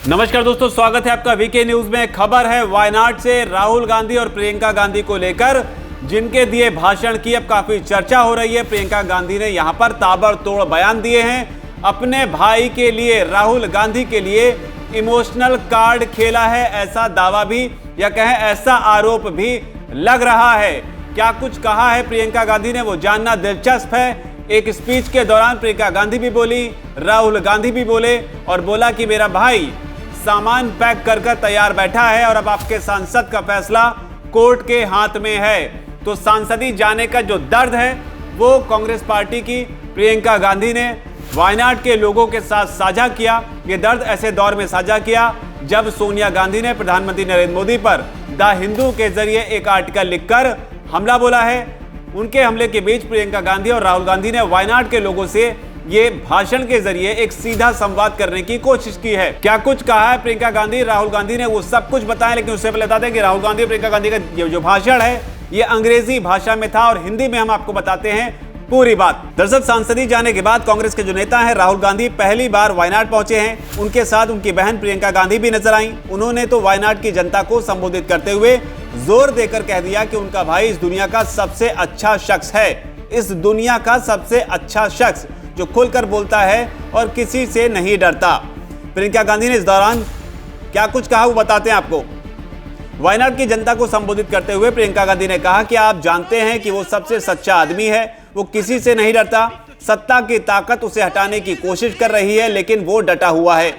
नमस्कार दोस्तों, स्वागत है आपका वीके न्यूज में। खबर है वायनाड से राहुल गांधी और प्रियंका गांधी को लेकर, जिनके दिए भाषण की अब काफी चर्चा हो रही है। प्रियंका गांधी ने यहां पर ताबड़तोड़ बयान दिए हैं। अपने भाई के लिए, राहुल गांधी के लिए इमोशनल कार्ड खेला है, ऐसा दावा भी या कहें ऐसा आरोप भी लग रहा है। क्या कुछ कहा है प्रियंका गांधी ने, वो जानना दिलचस्प है। एक स्पीच के दौरान प्रियंका गांधी भी बोली, राहुल गांधी भी बोले और बोला कि मेरा भाई सामान पैक कर तैयार बैठा है और अब आपके सांसद का फैसला कोर्ट के हाथ में है। तो सांसदी जाने का जो दर्द है वो कांग्रेस पार्टी की प्रियंका गांधी ने वायनाड के लोगों के साथ साझा किया। ये दर्द ऐसे दौर में साझा किया जब सोनिया गांधी ने प्रधानमंत्री नरेंद्र मोदी पर द हिंदू के जरिए एक आर्टिकल लिखकर हमला बोला है। उनके हमले के बीच प्रियंका गांधी और राहुल गांधी ने वायनाड के लोगों से ये भाषण के जरिए एक सीधा संवाद करने की कोशिश की है। क्या कुछ कहा है प्रियंका गांधी, राहुल गांधी ने, वो सब कुछ बताया। लेकिन उससे पहले बता दें कि राहुल गांधी और प्रियंका गांधी का ये जो भाषण है ये अंग्रेजी भाषा में था और हिंदी में हम आपको बताते हैं पूरी बात। दरअसल सांसदी जाने के बाद कांग्रेस के जो नेता हैं राहुल गांधी पहली बार वायनाड पहुंचे हैं। उनके साथ उनकी बहन प्रियंका गांधी भी नजर आई। उन्होंने तो वायनाड की जनता को संबोधित करते हुए जोर देकर कह दिया कि उनका भाई इस दुनिया का सबसे अच्छा शख्स है, इस दुनिया का सबसे अच्छा शख्स जो खुलकर बोलता है और किसी से नहीं डरता। प्रियंका गांधी ने इस दौरान क्या कुछ कहा वो बताते हैं आपको। वायनाड की जनता को संबोधित करते हुए प्रियंका गांधी ने कहा कि आप जानते हैं कि वो सबसे सच्चा आदमी है, वो किसी से नहीं डरता। सत्ता की ताकत उसे हटाने की कोशिश कर रही है लेकिन वो डटा हुआ है।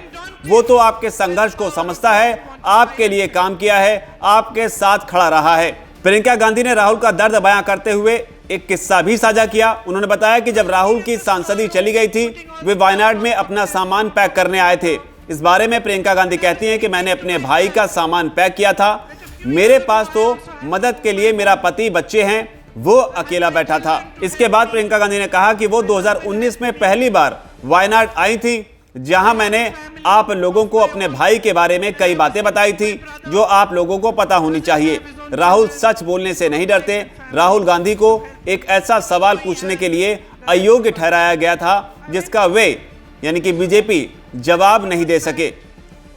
वो तो आपके संघर्ष को समझता है, आपके लिए काम किया है, आपके साथ खड़ा रहा है। प्रियंका गांधी ने राहुल का दर्द बयां करते हुए एक किस्सा भी साझा किया। उन्होंने बताया कि जब राहुल की सांसदी चली गई थी, वे वायनाड में अपना सामान पैक करने आए थे। इस बारे में प्रियंका गांधी कहती हैं कि मैंने अपने भाई का सामान पैक किया था। मेरे पास तो मदद के लिए मेरा पति, बच्चे हैं, वो अकेला बैठा था। इसके बाद प्रियंका गांधी ने कहा कि वो 2019 में पहली बार वायनाड आई थी, जहां मैंने आप लोगों को अपने भाई के बारे में कई बातें बताई थी जो आप लोगों को पता होनी चाहिए। राहुल सच बोलने से नहीं डरते। राहुल गांधी को एक ऐसा सवाल पूछने के लिए अयोग्य ठहराया गया था जिसका वे यानी कि बीजेपी जवाब नहीं दे सके।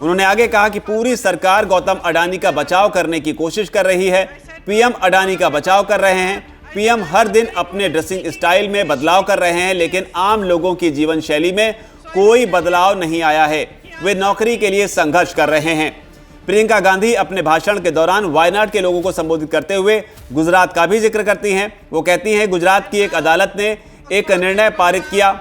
उन्होंने आगे कहा कि पूरी सरकार गौतम अडानी का बचाव करने की कोशिश कर रही है। पीएम अडानी का बचाव कर रहे हैं। पीएम हर दिन अपने ड्रेसिंग स्टाइल में बदलाव कर रहे हैं लेकिन आम लोगों की जीवन शैली में कोई बदलाव नहीं आया है। वे नौकरी के लिए संघर्ष कर रहे हैं। प्रियंका गांधी अपने भाषण के दौरान वायनाड के लोगों को संबोधित करते हुए गुजरात का भी जिक्र करती हैं। वो कहती हैं गुजरात की एक अदालत ने एक निर्णय पारित किया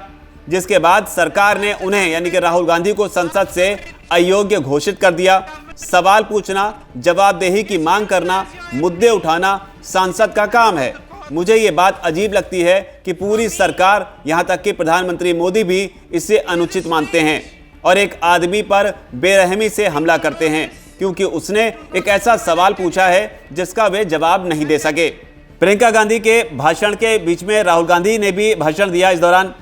जिसके बाद सरकार ने उन्हें यानी कि राहुल गांधी को संसद से अयोग्य घोषित कर दिया। सवाल पूछना, जवाबदेही की मांग करना, मुद्दे उठाना सांसद का काम है। मुझे ये बात अजीब लगती है कि पूरी सरकार, यहाँ तक कि प्रधानमंत्री मोदी भी इसे अनुचित मानते हैं और एक आदमी पर बेरहमी से हमला करते हैं क्योंकि उसने एक ऐसा सवाल पूछा है जिसका वे जवाब नहीं दे सके। प्रियंका गांधी के भाषण के बीच में राहुल गांधी ने भी भाषण दिया। इस दौरान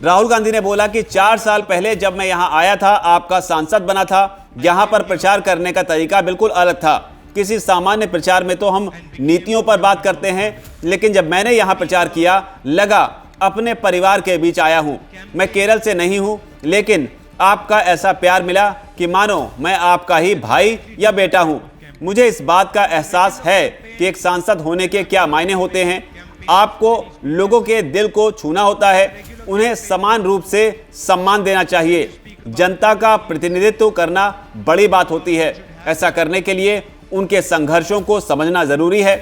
राहुल गांधी ने बोला कि 4 साल पहले जब मैं यहाँ आया था, आपका सांसद बना था, यहाँ पर प्रचार करने का तरीका बिल्कुल अलग था। किसी सामान्य प्रचार में तो हम नीतियों पर बात करते हैं, लेकिन जब मैंने यहाँ प्रचार किया, लगा अपने परिवार के बीच आया हूँ। मैं केरल से नहीं हूँ, लेकिन आपका ऐसा प्यार मिला कि मानो मैं आपका ही भाई या बेटा हूँ। मुझे इस बात का एहसास है कि एक सांसद होने के क्या मायने होते हैं। आपको लोगों के दिल को छूना होता है, उन्हें समान रूप से सम्मान देना चाहिए। जनता का प्रतिनिधित्व करना बड़ी बात होती है। ऐसा करने के लिए उनके संघर्षों को समझना जरूरी है।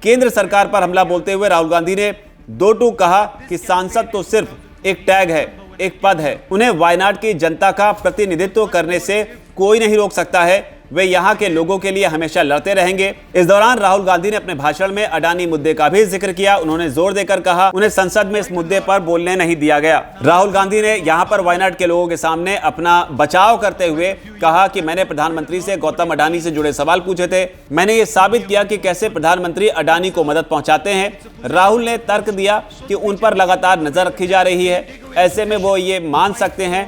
केंद्र सरकार पर हमला बोलते हुए राहुल गांधी ने दो टूक कहा कि सांसद तो सिर्फ एक टैग है, एक पद है। उन्हें वायनाड की जनता का प्रतिनिधित्व करने से कोई नहीं रोक सकता है। वे यहाँ के लोगों के लिए हमेशा लड़ते रहेंगे। इस दौरान राहुल गांधी ने अपने भाषण में अडानी मुद्दे का भी जिक्र किया। उन्होंने जोर देकर कहा उन्हें संसद में इस मुद्दे पर बोलने नहीं दिया गया। राहुल गांधी ने यहाँ पर वायनाड के लोगों के सामने अपना बचाव करते हुए कहा कि मैंने प्रधानमंत्री से गौतम अडानी से जुड़े सवाल पूछे थे। मैंने ये साबित किया कि कैसे प्रधानमंत्री अडानी को मदद पहुंचाते हैं। राहुल ने तर्क दिया कि उन पर लगातार नजर रखी जा रही है, ऐसे में वो ये मान सकते हैं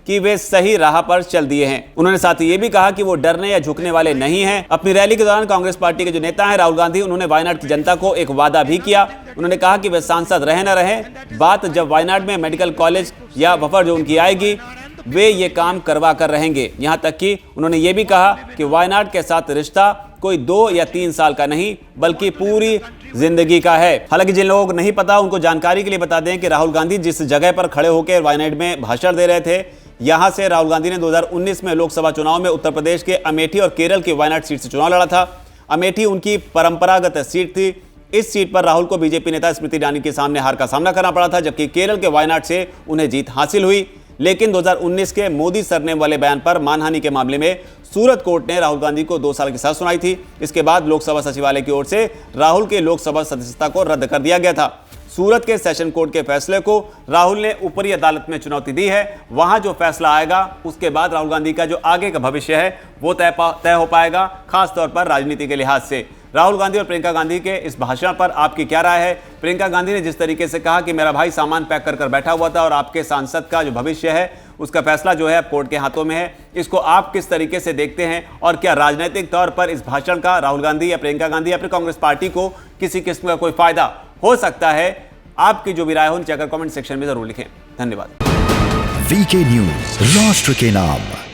कि वे सही राह पर चल दिए हैं। उन्होंने साथ ही ये भी कहा कि वो डरने या झुकने वाले नहीं हैं। अपनी रैली के दौरान कांग्रेस पार्टी के जो नेता हैं राहुल गांधी, उन्होंने वायनाड की जनता को एक वादा भी किया। उन्होंने कहा कि वे सांसद रहे न रहे, बात जब वायनाड में मेडिकल कॉलेज या बफर जोन की आएगी वे ये काम करवा कर रहेंगे। यहां तक कि उन्होंने ये भी कहा कि वायनाड के साथ रिश्ता कोई 2 या 3 साल का नहीं बल्कि पूरी जिंदगी का है। हालांकि जिन लोगों को नहीं पता उनको जानकारी के लिए बता दें कि राहुल गांधी जिस जगह पर खड़े होकर वायनाड में भाषण दे रहे थे, यहां से राहुल गांधी ने 2019 में लोकसभा चुनाव में उत्तर प्रदेश के अमेठी और केरल की वायनाड सीट से चुनाव लड़ा था। अमेठी उनकी परंपरागत सीट थी। इस सीट पर राहुल को बीजेपी नेता स्मृति ईरानी के सामने हार का सामना करना पड़ा था, जबकि केरल के वायनाड से उन्हें जीत हासिल हुई। लेकिन 2019 के मोदी सरनेम वाले बयान पर मानहानि के मामले में सूरत कोर्ट ने राहुल गांधी को 2 साल की सजा सुनाई थी। इसके बाद लोकसभा सचिवालय की ओर से राहुल के लोकसभा सदस्यता को रद्द कर दिया गया था। सूरत के सेशन कोर्ट के फैसले को राहुल ने ऊपरी अदालत में चुनौती दी है। वहां जो फैसला आएगा उसके बाद राहुल गांधी का जो आगे का भविष्य है वो तय हो पाएगा, खासतौर पर राजनीति के लिहाज से। राहुल गांधी और प्रियंका गांधी के इस भाषण पर आपकी क्या राय है? प्रियंका गांधी ने जिस तरीके से कहा कि मेरा भाई सामान पैक कर बैठा हुआ था और आपके सांसद का जो भविष्य है उसका फैसला जो है अब कोर्ट के हाथों में है, इसको आप किस तरीके से देखते हैं? और क्या राजनीतिक तौर पर इस भाषण का राहुल गांधी या प्रियंका गांधी या फिर कांग्रेस पार्टी को किसी किस्म का कोई फायदा हो सकता है? आपकी जो भी राय हो नीचे कमेंट सेक्शन में जरूर लिखें। धन्यवाद। वीके न्यूज, राष्ट्र के नाम।